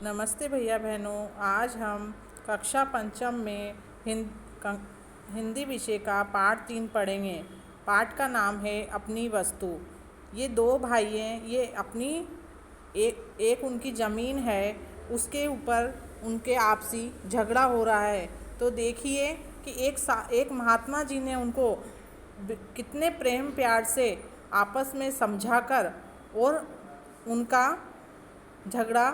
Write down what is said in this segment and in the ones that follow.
नमस्ते भैया बहनों। आज हम कक्षा पंचम में हिंदी विषय का पाठ 3 पढ़ेंगे। पाठ का नाम है अपनी वस्तु। ये दो भाई हैं। ये अपनी एक उनकी ज़मीन है, उसके ऊपर उनके आपसी झगड़ा हो रहा है। तो देखिए कि एक महात्मा जी ने उनको कितने प्रेम प्यार से आपस में समझाकर और उनका झगड़ा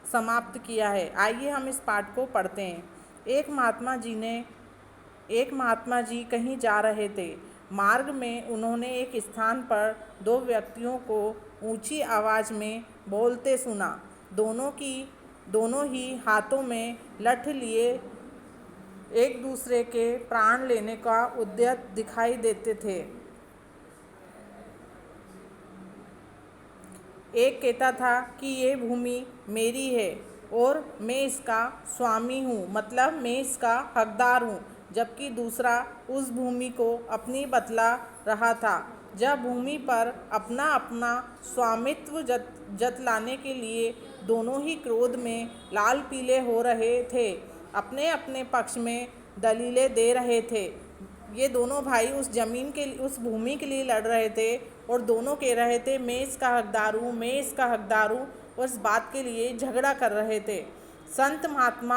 समाप्त किया है। आइए हम इस पाठ को पढ़ते हैं। एक महात्मा जी कहीं जा रहे थे। मार्ग में उन्होंने एक स्थान पर दो व्यक्तियों को ऊंची आवाज़ में बोलते सुना। दोनों ही हाथों में लठ लिए एक दूसरे के प्राण लेने का उद्यत दिखाई देते थे। एक कहता था कि ये भूमि मेरी है और मैं इसका स्वामी हूँ, मतलब मैं इसका हकदार हूँ, जबकि दूसरा उस भूमि को अपनी बतला रहा था। जब भूमि पर अपना अपना स्वामित्व जतलाने के लिए दोनों ही क्रोध में लाल पीले हो रहे थे, अपने अपने पक्ष में दलीलें दे रहे थे। ये दोनों भाई उस भूमि के लिए लड़ रहे थे और दोनों कह रहे थे मैं इसका हकदार हूँ, मैं इसका हकदार हूँ, और इस बात के लिए झगड़ा कर रहे थे। संत महात्मा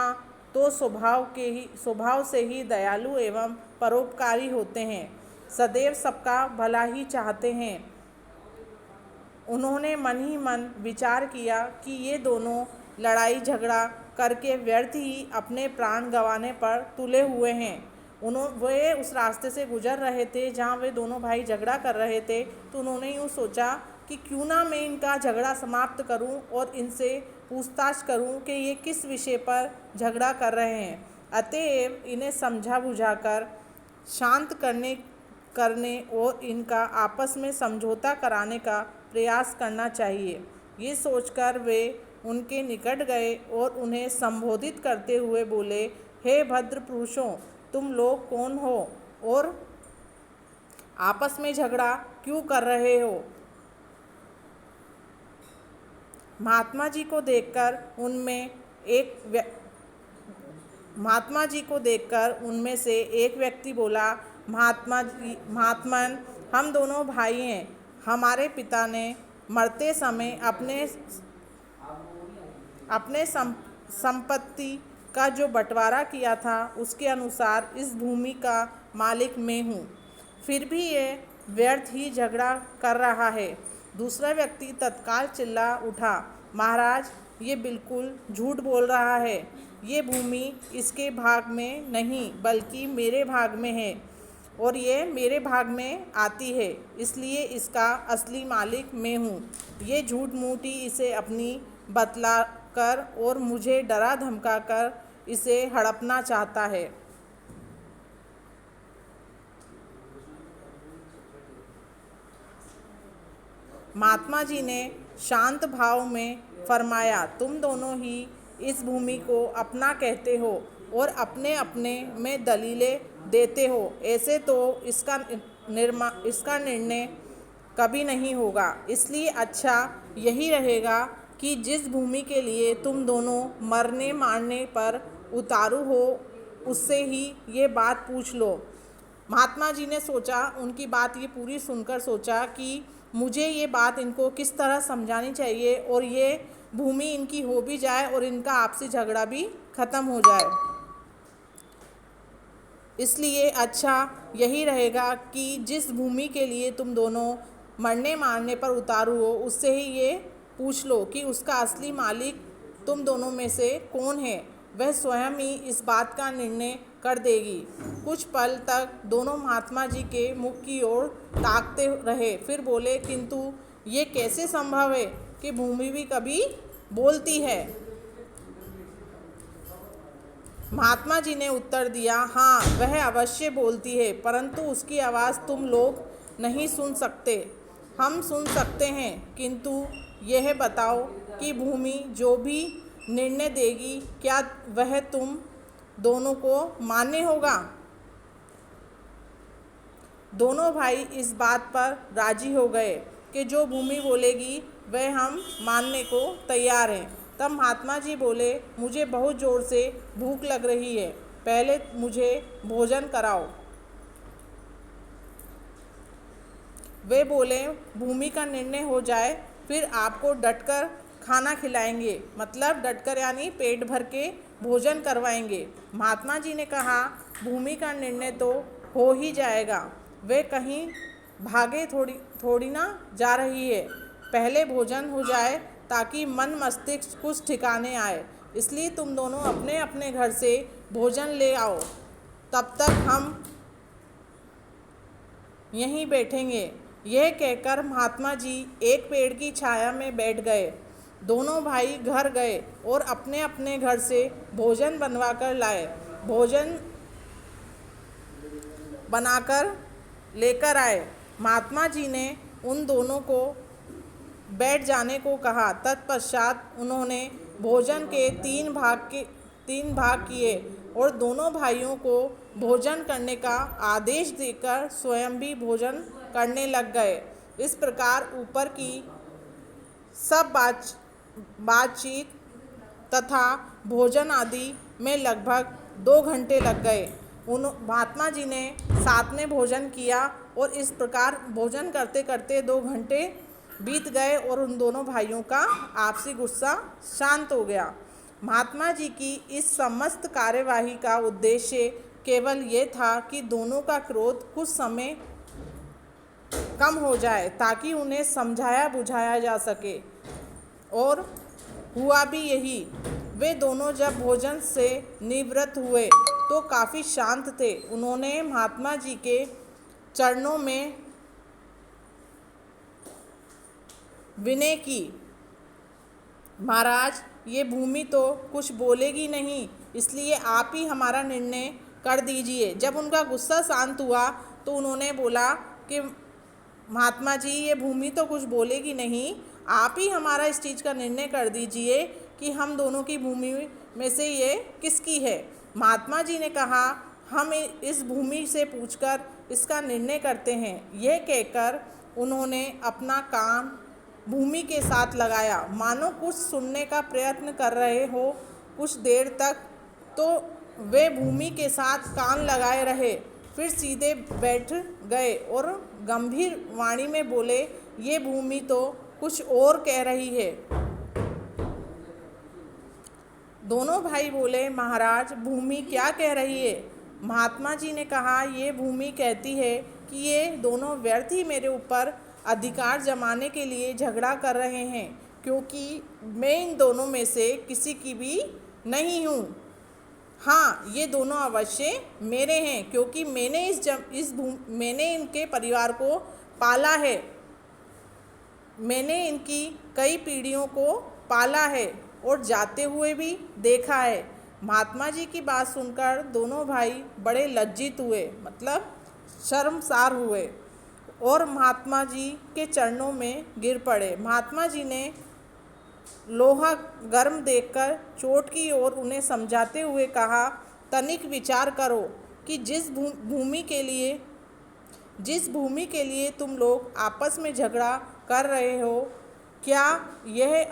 तो स्वभाव से ही दयालु एवं परोपकारी होते हैं, सदैव सबका भला ही चाहते हैं। उन्होंने मन ही मन विचार किया कि ये दोनों लड़ाई झगड़ा करके व्यर्थ ही अपने प्राण गंवाने पर तुले हुए हैं। वे उस रास्ते से गुजर रहे थे जहाँ वे दोनों भाई झगड़ा कर रहे थे। तो उन्होंने यूँ सोचा कि क्यों ना मैं इनका झगड़ा समाप्त करूं और इनसे पूछताछ करूं कि ये किस विषय पर झगड़ा कर रहे हैं। अतएव इन्हें समझा बुझाकर शांत करने और इनका आपस में समझौता कराने का प्रयास करना चाहिए। ये सोचकर वे उनके निकट गए और उन्हें संबोधित करते हुए बोले, हे भद्र पुरुषों, तुम लोग कौन हो और आपस में झगड़ा क्यों कर रहे हो? महात्मा जी को देखकर उनमें से एक व्यक्ति बोला, महात्मन, हम दोनों भाई हैं। हमारे पिता ने मरते समय अपने संपत्ति का जो बंटवारा किया था उसके अनुसार इस भूमि का मालिक मैं हूँ। फिर भी ये व्यर्थ ही झगड़ा कर रहा है। दूसरा व्यक्ति तत्काल चिल्ला उठा, महाराज, ये बिल्कुल झूठ बोल रहा है। ये भूमि इसके भाग में नहीं बल्कि मेरे भाग में है और ये मेरे भाग में आती है, इसलिए इसका असली मालिक मैं हूँ। ये झूठ मूठी इसे अपनी बतला कर और मुझे डरा धमका कर इसे हड़पना चाहता है। महात्मा जी ने शांत भाव में फरमाया, तुम दोनों ही इस भूमि को अपना कहते हो और अपने अपने में दलीलें देते हो। ऐसे तो इसका निर्णय कभी नहीं होगा। इसलिए अच्छा यही रहेगा कि जिस भूमि के लिए तुम दोनों मरने मारने पर उतारू हो उससे ही ये बात पूछ लो। महात्मा जी ने सोचा, उनकी बात ये पूरी सुनकर सोचा कि मुझे ये बात इनको किस तरह समझानी चाहिए और ये भूमि इनकी हो भी जाए और इनका आपसी झगड़ा भी ख़त्म हो जाए। इसलिए अच्छा यही रहेगा कि जिस भूमि के लिए तुम दोनों मरने मारने पर उतारू हो उससे ही ये पूछ लो कि उसका असली मालिक तुम दोनों में से कौन है। वह स्वयं ही इस बात का निर्णय कर देगी। कुछ पल तक दोनों महात्मा जी के मुख की ओर ताकते रहे, फिर बोले, किंतु ये कैसे संभव है कि भूमि भी कभी बोलती है? महात्मा जी ने उत्तर दिया, हाँ, वह अवश्य बोलती है, परंतु उसकी आवाज़ तुम लोग नहीं सुन सकते। हम सुन सकते हैं, किंतु यह बताओ कि भूमि जो भी निर्णय देगी क्या वह तुम दोनों को मान्य होगा? दोनों भाई इस बात पर राजी हो गए कि जो भूमि बोलेगी वह हम मानने को तैयार हैं। तब महात्मा जी बोले, मुझे बहुत ज़ोर से भूख लग रही है, पहले मुझे भोजन कराओ। वे बोले, भूमि का निर्णय हो जाए फिर आपको डटकर खाना खिलाएंगे, मतलब डटकर यानी पेट भर के भोजन करवाएंगे। महात्मा जी ने कहा, भूमि का निर्णय तो हो ही जाएगा, वे कहीं भागे थोड़ी ना जा रही है, पहले भोजन हो जाए ताकि मन मस्तिष्क कुछ ठिकाने आए, इसलिए तुम दोनों अपने अपने घर से भोजन ले आओ, तब तक हम यहीं बैठेंगे। यह कहकर महात्मा जी एक पेड़ की छाया में बैठ गए। दोनों भाई घर गए और अपने अपने घर से भोजन बनवा कर लाए। भोजन बनाकर लेकर आए। महात्मा जी ने उन दोनों को बैठ जाने को कहा। तत्पश्चात उन्होंने भोजन के तीन भाग किए और दोनों भाइयों को भोजन करने का आदेश देकर स्वयं भी भोजन करने लग गए। इस प्रकार ऊपर की सब बातचीत तथा भोजन आदि में लगभग 2 घंटे लग गए। महात्मा जी ने साथ में भोजन किया और इस प्रकार भोजन करते करते 2 घंटे बीत गए और उन दोनों भाइयों का आपसी गुस्सा शांत हो गया। महात्मा जी की इस समस्त कार्यवाही का उद्देश्य केवल ये था कि दोनों का क्रोध कुछ समय कम हो जाए ताकि उन्हें समझाया बुझाया जा सके, और हुआ भी यही। वे दोनों जब भोजन से निवृत्त हुए तो काफ़ी शांत थे। उन्होंने महात्मा जी के चरणों में विनय की, महाराज, ये भूमि तो कुछ बोलेगी नहीं, इसलिए आप ही हमारा निर्णय कर दीजिए। जब उनका गुस्सा शांत हुआ तो उन्होंने बोला कि महात्मा जी, ये भूमि तो कुछ बोलेगी नहीं, आप ही हमारा इस चीज़ का निर्णय कर दीजिए कि हम दोनों की भूमि में से ये किसकी है। महात्मा जी ने कहा, हम इस भूमि से पूछकर इसका निर्णय करते हैं। यह कहकर उन्होंने अपना कान भूमि के साथ लगाया, मानो कुछ सुनने का प्रयत्न कर रहे हो। कुछ देर तक तो वे भूमि के साथ कान लगाए रहे, फिर सीधे बैठ गए और गंभीर वाणी में बोले, ये भूमि तो कुछ और कह रही है। दोनों भाई बोले, महाराज, भूमि क्या कह रही है? महात्मा जी ने कहा, ये भूमि कहती है कि ये दोनों व्यर्थ ही मेरे ऊपर अधिकार जमाने के लिए झगड़ा कर रहे हैं, क्योंकि मैं इन दोनों में से किसी की भी नहीं हूँ। हाँ, ये दोनों अवश्य मेरे हैं, क्योंकि मैंने इनके परिवार को पाला है, मैंने इनकी कई पीढ़ियों को पाला है और जाते हुए भी देखा है। महात्मा जी की बात सुनकर दोनों भाई बड़े लज्जित हुए, मतलब शर्मसार हुए, और महात्मा जी के चरणों में गिर पड़े। महात्मा जी ने लोहा गर्म देखकर चोट की ओर उन्हें समझाते हुए कहा, तनिक विचार करो कि जिस भूमि के लिए तुम लोग आपस में झगड़ा कर रहे हो, क्या यह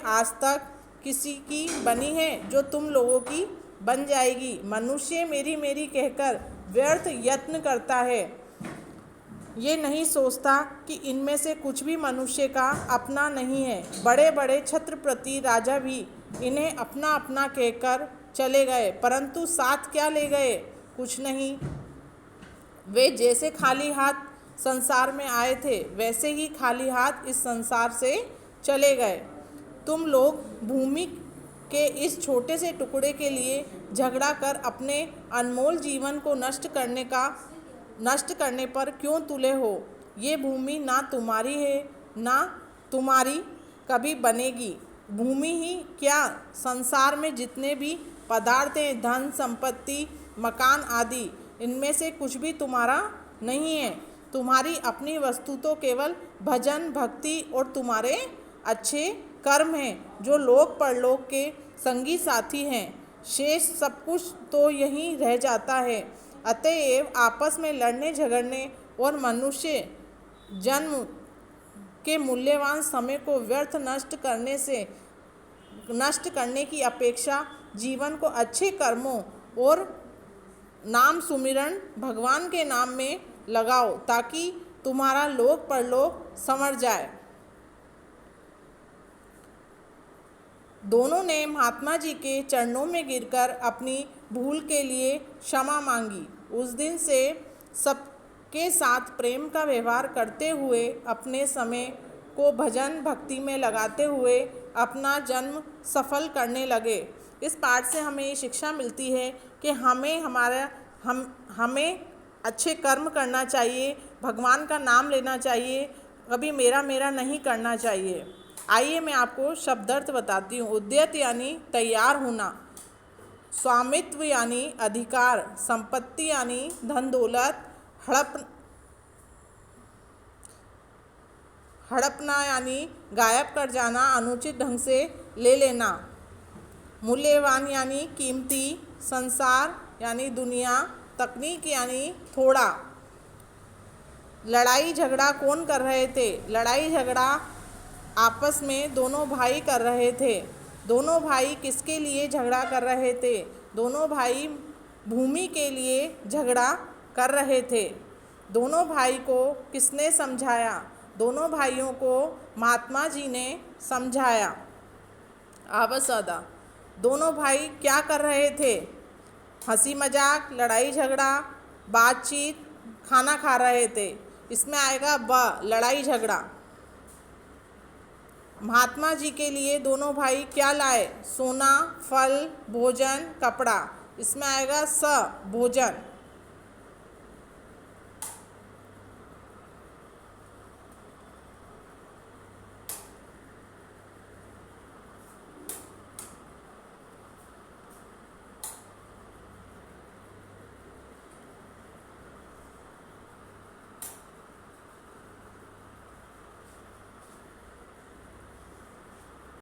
आज तक किसी की बनी है जो तुम लोगों की बन जाएगी? मनुष्य मेरी मेरी कहकर व्यर्थ यत्न करता है, ये नहीं सोचता कि इनमें से कुछ भी मनुष्य का अपना नहीं है। बड़े बड़े छत्रपति राजा भी इन्हें अपना अपना कहकर चले गए, परंतु साथ क्या ले गए? कुछ नहीं। वे जैसे खाली हाथ संसार में आए थे, वैसे ही खाली हाथ इस संसार से चले गए। तुम लोग भूमि के इस छोटे से टुकड़े के लिए झगड़ा कर अपने अनमोल जीवन को नष्ट करने पर क्यों तुले हो? ये भूमि ना तुम्हारी है, ना तुम्हारी कभी बनेगी। भूमि ही क्या, संसार में जितने भी पदार्थ हैं, धन संपत्ति, मकान आदि, इनमें से कुछ भी तुम्हारा नहीं है। तुम्हारी अपनी वस्तु तो केवल भजन भक्ति और तुम्हारे अच्छे कर्म हैं, जो लोक परलोक के संगी साथी हैं। शेष सब कुछ तो यहीं रह जाता है। अतएव आपस में लड़ने झगड़ने और मनुष्य जन्म के मूल्यवान समय को व्यर्थ नष्ट करने की अपेक्षा जीवन को अच्छे कर्मों और नाम सुमिरन भगवान के नाम में लगाओ, ताकि तुम्हारा लोक परलोक संवर जाए। दोनों ने महात्मा जी के चरणों में गिरकर अपनी भूल के लिए क्षमा मांगी। उस दिन से सबके साथ प्रेम का व्यवहार करते हुए, अपने समय को भजन भक्ति में लगाते हुए अपना जन्म सफल करने लगे। इस पाठ से हमें ये शिक्षा मिलती है कि हमें अच्छे कर्म करना चाहिए, भगवान का नाम लेना चाहिए, कभी मेरा मेरा नहीं करना चाहिए। आइए मैं आपको शब्दार्थ बताती हूँ। उद्यत यानी तैयार होना, स्वामित्व यानी अधिकार, संपत्ति यानी धन दौलत, हड़पना यानी गायब कर जाना, अनुचित ढंग से ले लेना। मूल्यवान यानी कीमती, संसार यानी दुनिया, तकनीक यानी थोड़ा। लड़ाई झगड़ा कौन कर रहे थे? लड़ाई झगड़ा आपस में दोनों भाई कर रहे थे। दोनों भाई किसके लिए झगड़ा कर रहे थे? दोनों भाई भूमि के लिए झगड़ा कर रहे थे। दोनों भाई को किसने समझाया? दोनों भाइयों को महात्मा जी ने समझाया। आवसदा, दोनों भाई क्या कर रहे थे? हंसी मजाक, लड़ाई झगड़ा, बातचीत, खाना खा रहे थे। इसमें आएगा ब, लड़ाई झगड़ा। महात्मा जी के लिए दोनों भाई क्या लाए? सोना, फल, भोजन, कपड़ा। इसमें आएगा स, भोजन।